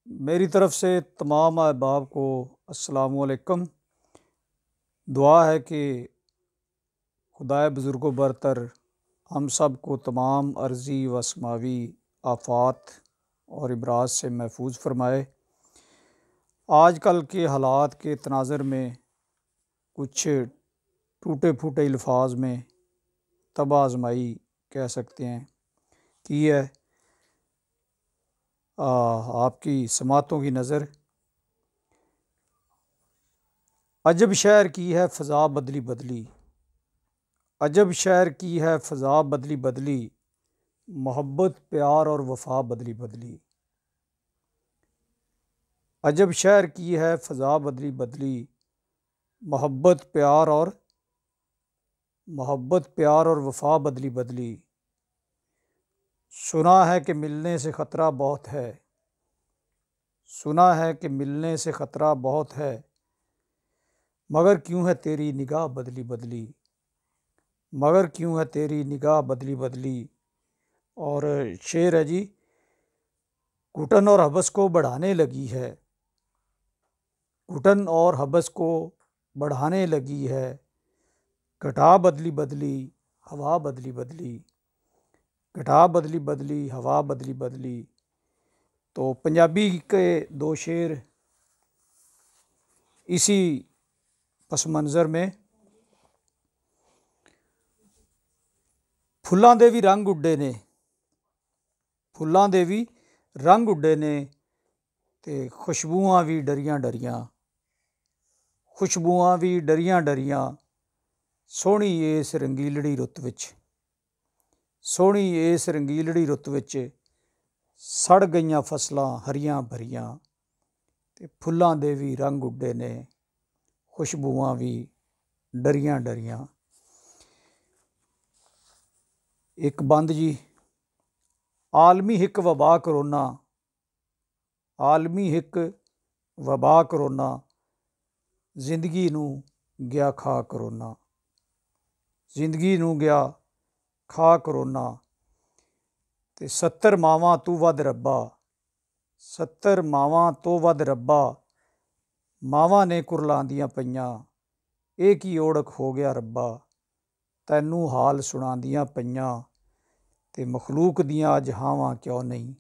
मेरी तरफ़ से तमाम अहबाब को अस्सलामुअलैकुम। दुआ है कि खुदाए बुज़ुर्गो बरतर हम सब को तमाम अर्ज़ी व समावी आफ़ात और अमराज़ से महफूज फ़रमाए। आजकल के हालात के तनाज़ुर में कुछ टूटे फूटे अल्फाज में तबाह आज़माई कह सकते हैं की है। आपकी समातों की नज़र अजब शहर की है फ़ज़ा बदली बदली, अजब शहर की है फ़ज़ा बदली बदली, मोहब्बत प्यार और वफ़ा बदली बदली। अजब शहर की है फ़ज़ा बदली बदली, मोहब्बत प्यार और वफ़ा बदली बदली। सुना है कि मिलने से ख़तरा बहुत है, सुना है कि मिलने से ख़तरा बहुत है, मगर क्यों है तेरी निगाह बदली बदली, मगर क्यों है तेरी निगाह बदली बदली। और शेर है जी, घुटन और हबस को बढ़ाने लगी है, घुटन और हबस को बढ़ाने लगी है, घटा बदली बदली हवा बदली बदली, घटा बदली बदली हवा बदली बदली। तो पंजाबी के दो शेर इसी पस मंज़र में। फुल्लां दे भी रंग उड्डे ने, फुल्लां दे भी रंग उड्डे ने, ते खुशबूआं भी डरियां डरियां, खुशबूआं भी डरियां डरियां, सोहनी इस रंगीलड़ी रुੱਤ विच, सोहनी इस रंगीलड़ी रुੱਤ विच, सड़ गईयां फसलां हरियां भरियां, ते फुल्लां दे भी रंग उड्डे ने, खुशबूआं भी डरियां डरियां। एक बंद जी, आलमी हिक वबा करोना, आलमी हिक वबा करोना, जिंदगी नूं गया खा करोना, जिंदगी नूं गया खा करोना। ते 70 मावां तू वध रब्बा, 70 मावां तो वध रब्बा, मावां ने कुरलांदियां पईयां, ਇਹ ਕੀ ओढ़क हो गया रब्बा, तैनू हाल सुणांदियां पईयां, ते मखलूक दियां अज हावां क्यों नहीं,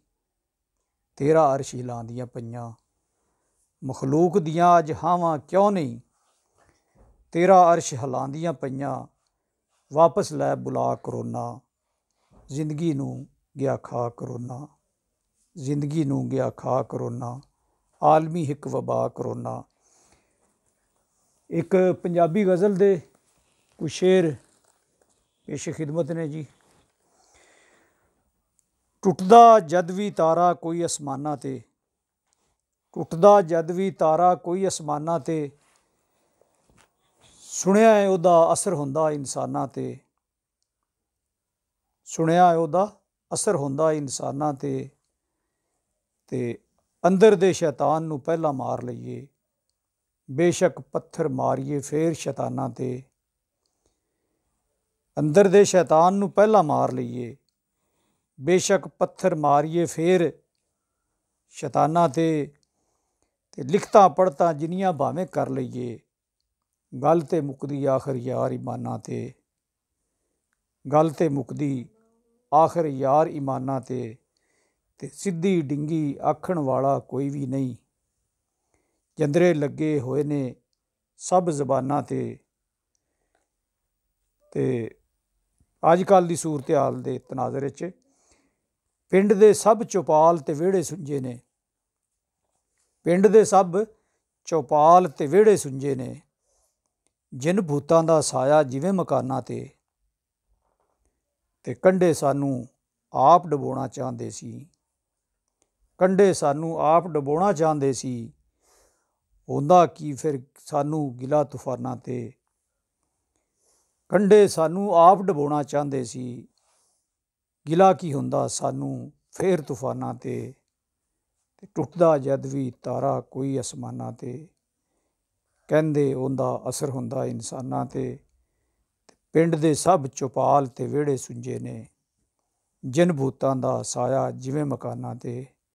तेरा अर्श हिलांदियां पईयां, मखलूक दियां अज हावां क्यों नहीं, तेरा अर्श हिलांदियां पईयां। वापस लै बुला करोना, जिंदगी नूं गया खा करोना, जिंदगी नूं गया खा करोना, आलमी हिक वबा करोना। एक पंजाबी गज़ल दे कुछ शेर पेश खिदमत ने जी। टुटदा जद भी तारा कोई आसमानां ते, टुटदा जद भी तारा कोई आसमानां ते, सुनिया है ओहदा असर हुंदा इंसानां ते, सुनिया है ओहदा असर हुंदा इंसानां ते, अंदर दे शैतान नूं पहला मार लईए, बेशक पत्थर मारीए फिर शैतानां ते, अंदर दे शैतान नूं पहला मार लईए, बेशक पत्थर मारीए फिर शैतानां ते, लिखतां पढ़तां जिन्नियां भावें कर लईए, गल ते मुकदी आखिर यार ईमानां ते, गल ते मुकदी आखिर यार ईमानां ते, सिद्धी डिंगी आखण वाला कोई भी नहीं, जंदरे लगे होए ने सब जबानां ते। अजकल की सूरत हाल के तनाज़र च पिंड दे सब चौपाल ते विहड़े सुंजे ने, पिंड दे सब चौपाल ते विहड़े सुंजे ने, जिन भूतां दा साया जिवें मकानां ते, कंढे सानूं आप डबोणा चाहंदे सी, कंढे सानूं आप डबोणा चाहंदे सी, हुंदा की फिर सानूं गिला तूफानां ते, कंढे सानूं आप डबोणा चाहंदे सी, गिला की हुंदा सानूं फिर तूफानां ते, टुटदा जद भी तारा कोई आसमानां ते, कहंदे उहदा असर हुंदा इंसानां ते, पिंड दे सब चौपाल ते विहड़े सुंजे ने, जिन भूतां दा साया जिवें मकानां ते।